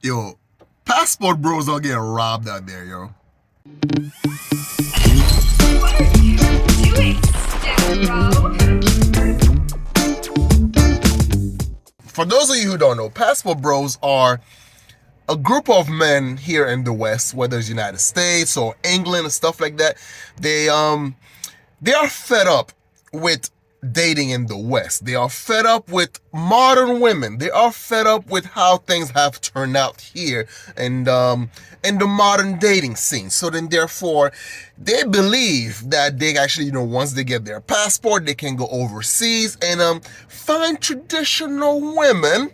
Yo, passport bros are getting robbed out there, yo. What are you doing, stick bro? For those of you who don't know, passport bros are a group of men here in the West, whether it's United States or England and stuff like that. They are fed up with dating in the West. They are fed up with modern women. They are fed up with how things have turned out here and in the modern dating scene. So then therefore they believe that they actually, once they get their passport, they can go overseas and find traditional women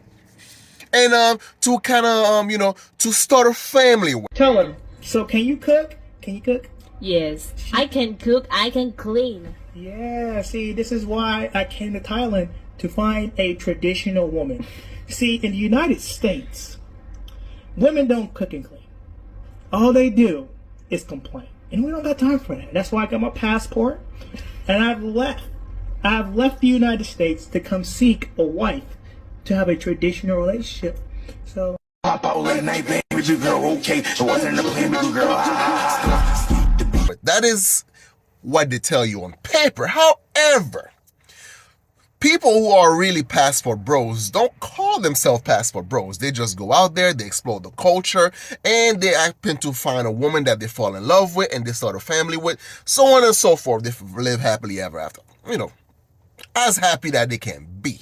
and to kind of to start a family with. Tell him. So can you cook? Can you cook? Yes, I can cook, I can clean. Yeah, see, this is why I came to Thailand, to find a traditional woman. See, in the United States, women don't cook and clean. All they do is complain. And we don't got time for that. That's why I got my passport. And I've left the United States to come seek a wife to have a traditional relationship. So that is what they tell you on paper. However, people who are really passport bros don't call themselves passport bros. They just go out there, they explore the culture, and they happen to find a woman that they fall in love with and they start a family with, so on and so forth. They live happily ever after. As happy that they can be.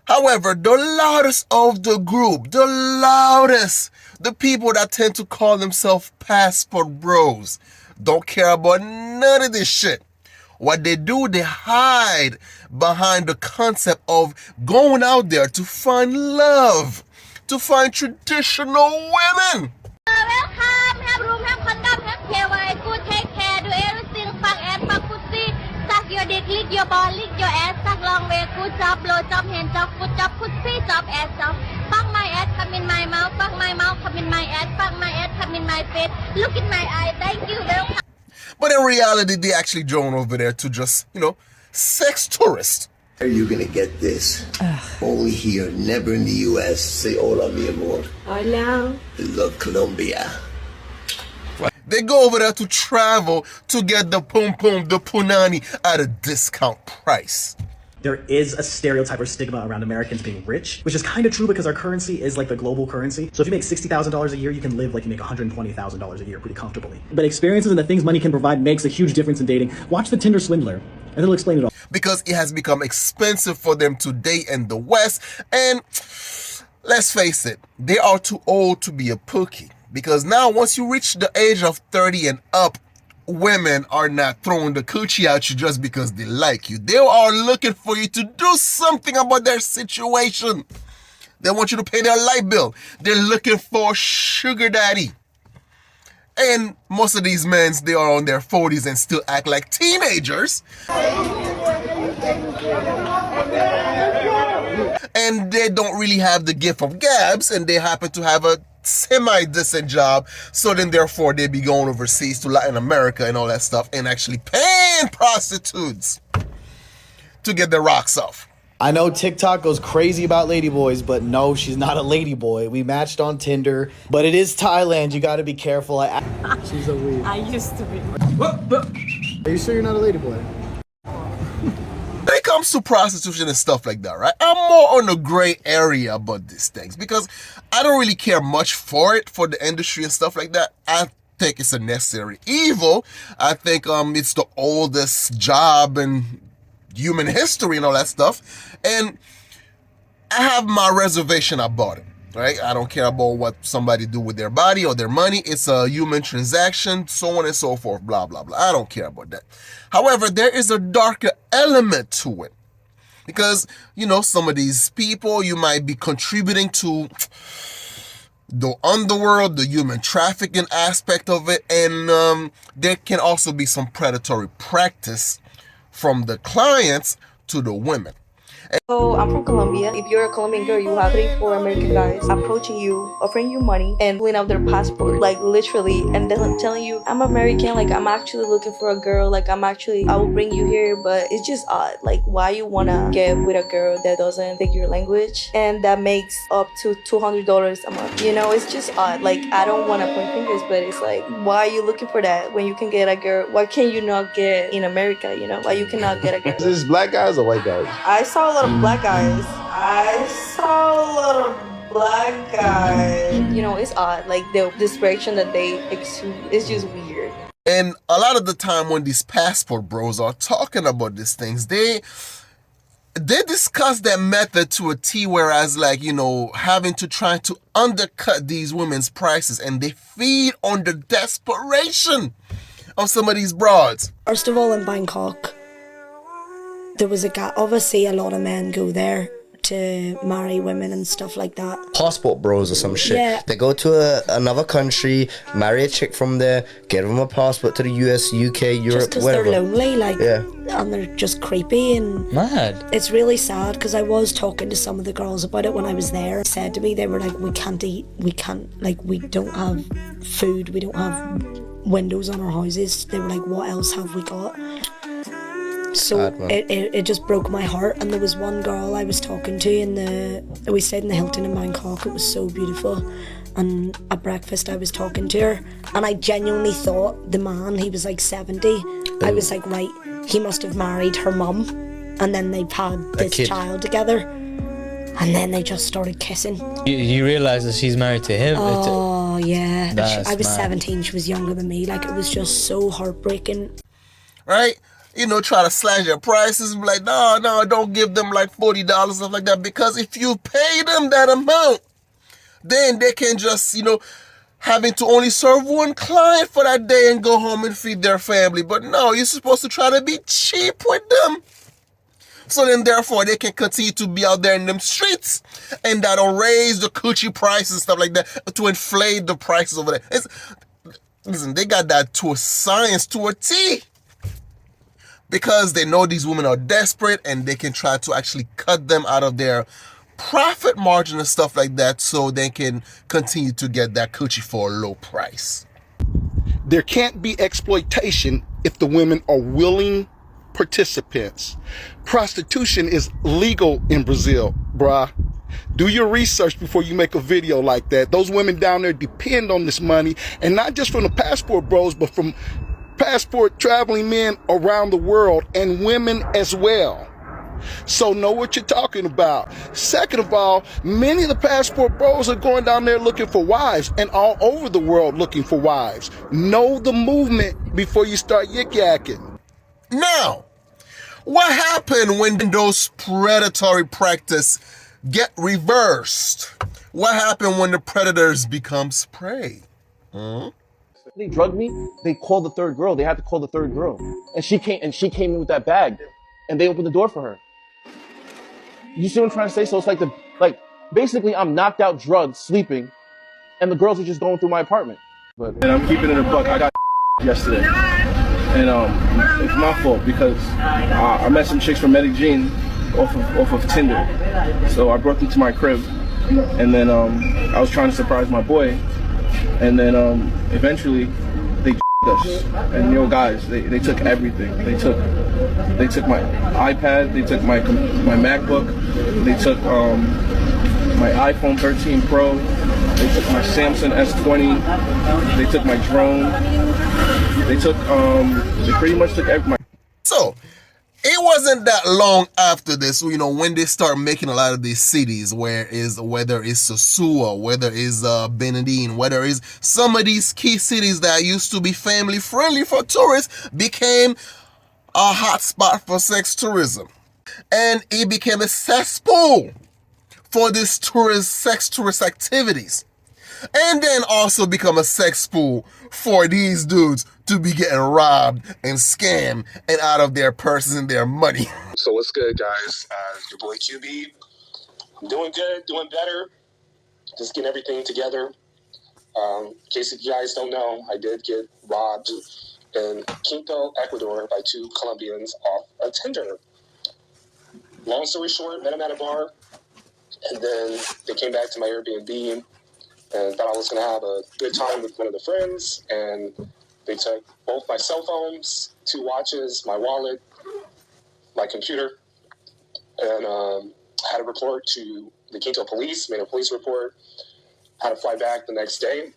However, the loudest of the group, the people that tend to call themselves passport bros, don't care about none of this shit. What they do, they hide behind the concept of going out there to find love, to find traditional women. Welcome, have room, have condom, have KY, good take care, do everything, fuck ass, fuck pussy, suck your dick, lick your ball, lick your ass, suck long way, good job, blow job, hand job, foot job, pussy job, ass job. Fuck my ass, come in my mouth, fuck my mouth, come in my ass, fuck my ass, come in my face, look in my eye, thank you, welcome. But in reality, they actually drone over there to just, sex tourists. Are you gonna get this? Only here, never in the US. Say hola, mi amor. Hola. I love Colombia. They go over there to travel to get the pum pum, the punani at a discount price. There is a stereotype or stigma around Americans being rich, which is kind of true because our currency is like the global currency. So if you make $60,000 a year, you can live like you make $120,000 a year pretty comfortably. But experiences and the things money can provide makes a huge difference in dating. Watch The Tinder Swindler, and it'll explain it all. Because it has become expensive for them to date in the West, and let's face it, they are too old to be a pookie. Because now once you reach the age of 30 and up, women are not throwing the coochie at you just because they like you. They are looking for you to do something about their situation. They want you to pay their light bill. They're looking for sugar daddy. And most of these men, they are on their 40s and still act like teenagers. And they don't really have the gift of gabs, and they happen to have a semi-decent job, so then therefore they be going overseas to Latin America and all that stuff and actually paying prostitutes to get their rocks off. I know TikTok goes crazy about ladyboys, but no, she's not a ladyboy. We matched on Tinder, but it is Thailand. You got to be careful. She's a weird. I used to be. Are you sure you're not a ladyboy? When it comes to prostitution and stuff like that, right? I'm more on the gray area about these things because I don't really care much for it, for the industry and stuff like that. I think it's a necessary evil. I think it's the oldest job in human history and all that stuff. And I have my reservation about it, right? I don't care about what somebody do with their body or their money. It's a human transaction, so on and so forth, blah, blah, blah. I don't care about that. However, there is a darker element to it. Because, some of these people, you might be contributing to the underworld, the human trafficking aspect of it. And there can also be some predatory practice from the clients to the women. So I'm from Colombia. If you're a Colombian girl, you have 3, 4 American guys approaching you, offering you money, and pulling out their passport, like literally, and then telling you, I'm American, like I'm actually looking for a girl, like I will bring you here, but it's just odd. Like, why you wanna get with a girl that doesn't speak your language and that makes up to $200 a month? You know, it's just odd. Like, I don't wanna point fingers, but it's like, why are you looking for that when you can get a girl? Why can you not get in America? You know, why you cannot get a girl? Is this black guys or white guys? I saw a lot of black guys. You know, it's odd. Like the desperation that they exude is just weird. And a lot of the time when these passport bros are talking about these things, they discuss their method to a T, whereas like, you know, having to try to undercut these women's prices, and they feed on the desperation of some of these broads. First of all, in Bangkok, there was a guy, obviously a lot of men go there to marry women and stuff like that. Passport bros or some shit. Yeah. They go to another country, marry a chick from there, get them a passport to the US, UK, Europe, Just because they're whatever. lonely, like, Yeah. and they're just creepy and Mad. it's really sad because I was talking to some of the girls about it when I was there. Said to me, they were like, we can't eat, we don't have food, we don't have windows on our houses. They were like, what else have we got? So it just broke my heart. And there was one girl I was talking to we stayed in the Hilton in Bangkok. It was so beautiful. And at breakfast I was talking to her, and I genuinely thought the man, he was like 70. I was like, right, he must have married her mum, and then they've had this child together, and then they just started kissing. You realise that she's married to him? Oh yeah. I was mad. 17, she was younger than me. Like, it was just so heartbreaking. Right? You know, try to slash their prices and be like, no, don't give them like $40, stuff like that. Because if you pay them that amount, then they can just, you know, having to only serve one client for that day and go home and feed their family. But no, you're supposed to try to be cheap with them. So then, therefore, they can continue to be out there in them streets, and that'll raise the coochie prices and stuff like that to inflate the prices over there. Listen, they got that to a science, to a T. Because they know these women are desperate, and they can try to actually cut them out of their profit margin and stuff like that, so they can continue to get that coochie for a low price. There can't be exploitation if the women are willing participants. Prostitution is legal in Brazil, bruh. Do your research before you make a video like that. Those women down there depend on this money, and not just from the passport bros, but from passport traveling men around the world, and women as well. So know what you're talking about. Second of all, many of the passport bros are going down there looking for wives, and all over the world looking for wives. Know the movement before you start yik-yakking. Now, what happened when those predatory practice get reversed? What happened when the predators becomes prey? They drugged me. They called the third girl. They had to call the third girl, and she came in with that bag, and they opened the door for her. You see what I'm trying to say? So it's like basically I'm knocked out, drugged, sleeping, and the girls are just going through my apartment. And I'm keeping it a buck. I got yesterday, and it's my fault because I met some chicks from Medellin off of Tinder. So I brought them to my crib, and then I was trying to surprise my boy. And then eventually they us. And guys, they took everything. They took my iPad, they took my MacBook, they took my iPhone 13 Pro, they took my Samsung S20, they took my drone, they pretty much took everything. So, it wasn't that long after this, when they start making a lot of these cities, whether it's Sosua, whether it's Benedine, whether it's some of these key cities that used to be family friendly for tourists, became a hotspot for sex tourism. And it became a cesspool for these sex tourist activities. And then also become a sex pool for these dudes to be getting robbed and scammed and out of their purses and their money. So what's good, guys? Your boy QB. I'm doing good, doing better. Just getting everything together. In case you guys don't know, I did get robbed in Quito, Ecuador by two Colombians off a Tinder. long story short, met them at a bar, and then they came back to my Airbnb and thought I was going to have a good time with one of the friends, and they took both my cell phones, 2 watches, my wallet, my computer, and had a report to the Quinto police, made a police report, had to fly back the next day,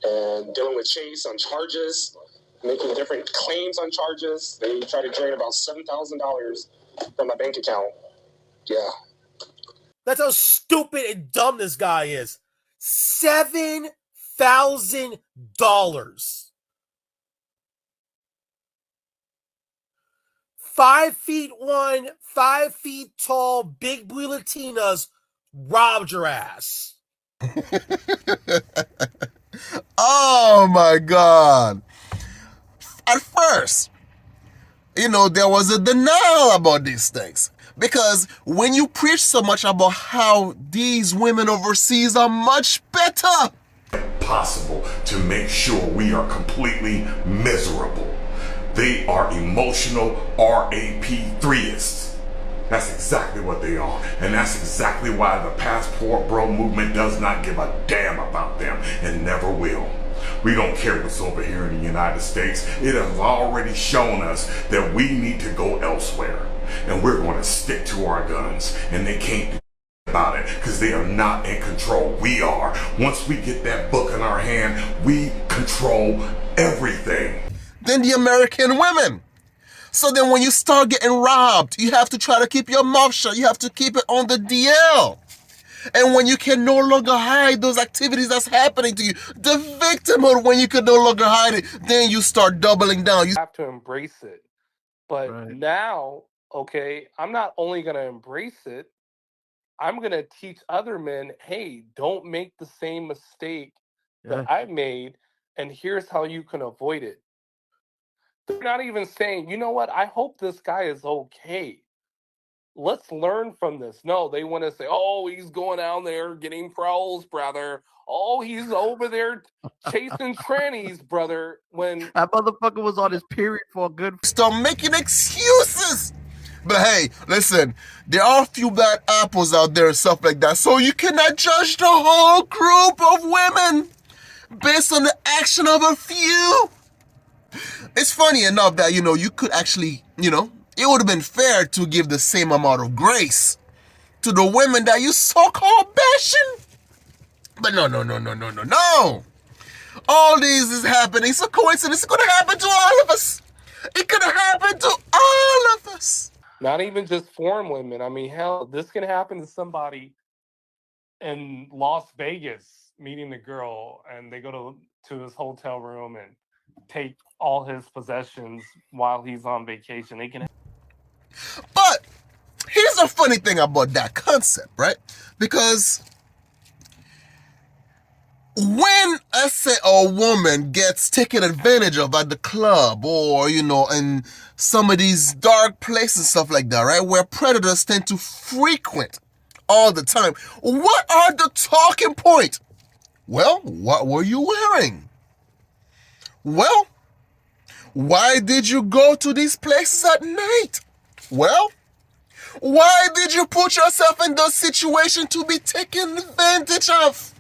and dealing with Chase on charges, making different claims on charges. They tried to drain about $7,000 from my bank account. Yeah. That's how stupid and dumb this guy is. $7,000. 5'1", 5 feet tall, big blue Latinas robbed your ass. Oh my God. At first, there was a denial about these things. Because when you preach so much about how these women overseas are much better, possible to make sure we are completely miserable. They are emotional RAP3ists. That's exactly what they are. And that's exactly why the Passport Bro movement does not give a damn about them and never will. We don't care what's over here in the United States. It has already shown us that we need to go elsewhere. And we're going to stick to our guns. And they can't do about it because they are not in control. We are. Once we get that book in our hand, we control everything. Then the American women. So then when you start getting robbed, you have to try to keep your mouth shut. You have to keep it on the DL. And when you can no longer hide those activities that's happening to you, the victimhood, when you can no longer hide it, then you start doubling down. You have to embrace it. But now, okay, I'm not only going to embrace it, I'm going to teach other men, hey, don't make the same mistake that I made, and here's how you can avoid it. They're not even saying, you know what, I hope this guy is okay. Let's learn from this. No, they want to say, oh, he's going out there getting prowls, brother. Oh, he's over there chasing trannies, brother. When that motherfucker was on his period for a good... Start making excuses. But hey, listen, there are a few bad apples out there and stuff like that. So you cannot judge the whole group of women based on the action of a few. It's funny enough that, you could actually, it would have been fair to give the same amount of grace to the women that you so-called bashing. But no. All this is happening. It's a coincidence. It's going to happen to all of us. It could have happened to all of us. Not even just foreign women. I mean, hell, this can happen to somebody in Las Vegas meeting the girl, and they go to his hotel room and take all his possessions while he's on vacation. They can. But here's the funny thing about that concept, right? Because when, let's say, a woman gets taken advantage of at the club or, in some of these dark places, stuff like that, right? Where predators tend to frequent all the time. What are the talking points? Well, what were you wearing? Well, why did you go to these places at night? Well, why did you put yourself in those situations to be taken advantage of?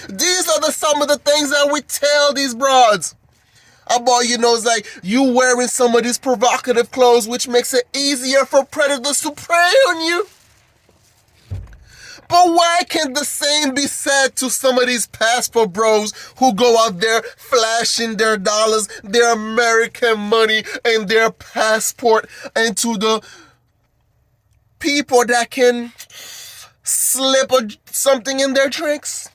These are some of the things that we tell these broads about, it's like you wearing some of these provocative clothes, which makes it easier for predators to prey on you. But why can't the same be said to some of these passport bros who go out there flashing their dollars, their American money, and their passport, and to the people that can slip something in their drinks?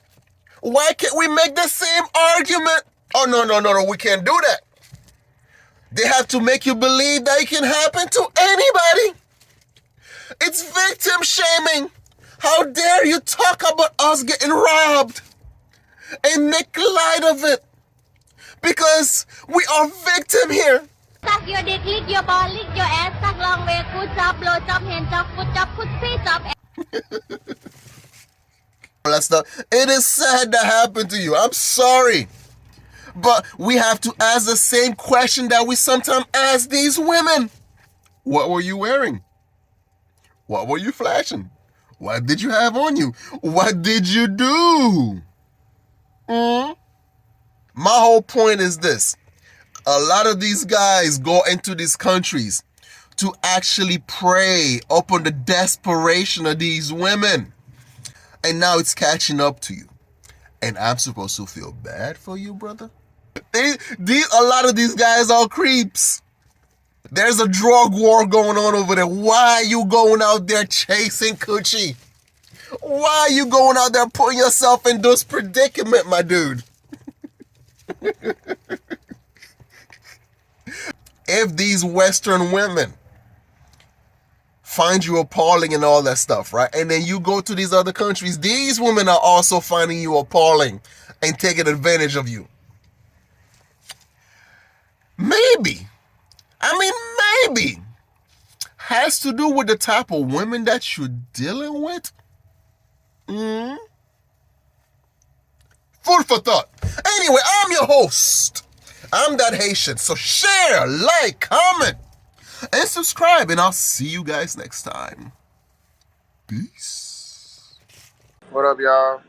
Why can't we make the same argument? Oh, no, we can't do that. They have to make you believe that it can happen to anybody. It's victim shaming. How dare you talk about us getting robbed and make light of it? Because we are victim here. Suck your dick, lick your ball, lick your ass, suck long way, good job, blow job, hand job, foot job, pussy job. It is sad that happened to you. I'm sorry. But we have to ask the same question that we sometimes ask these women. What were you wearing? What were you flashing? What did you have on you? What did you do? My whole point is this. A lot of these guys go into these countries to actually prey upon the desperation of these women. And now it's catching up to you. And I'm supposed to feel bad for you, brother? A lot of these guys are creeps. There's a drug war going on over there. Why are you going out there chasing coochie? Why are you going out there putting yourself in this predicament, my dude? If these Western women find you appalling and all that stuff, right? And then you go to these other countries, these women are also finding you appalling and taking advantage of you. Maybe. Maybe. Has to do with the type of women that you're dealing with. Food for thought. Anyway, I'm your host. I'm that Haitian. So share, like, comment, and subscribe. And I'll see you guys next time. Peace. What up, y'all?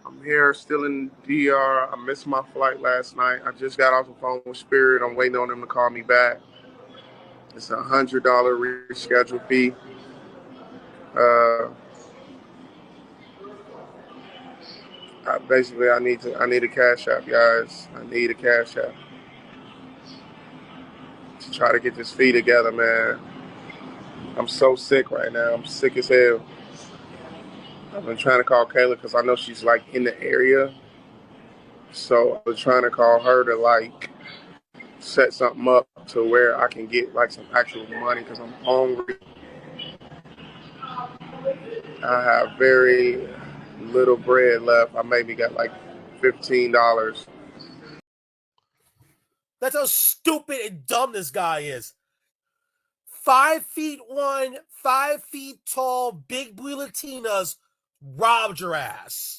I'm here still in DR. I missed my flight last night. I just got off the phone with Spirit. I'm waiting on them to call me back. It's a $100 reschedule fee. Basically, I need a cash app, guys. I need a cash app to try to get this fee together, man. I'm so sick right now. I'm sick as hell. I've been trying to call Kayla because I know she's like in the area. So I was trying to call her to like set something up to where I can get like some actual money because I'm hungry. I have very little bread left. I maybe got like $15. That's how stupid and dumb this guy is. 5'1", 5 feet tall, big blue Latinas robbed your ass.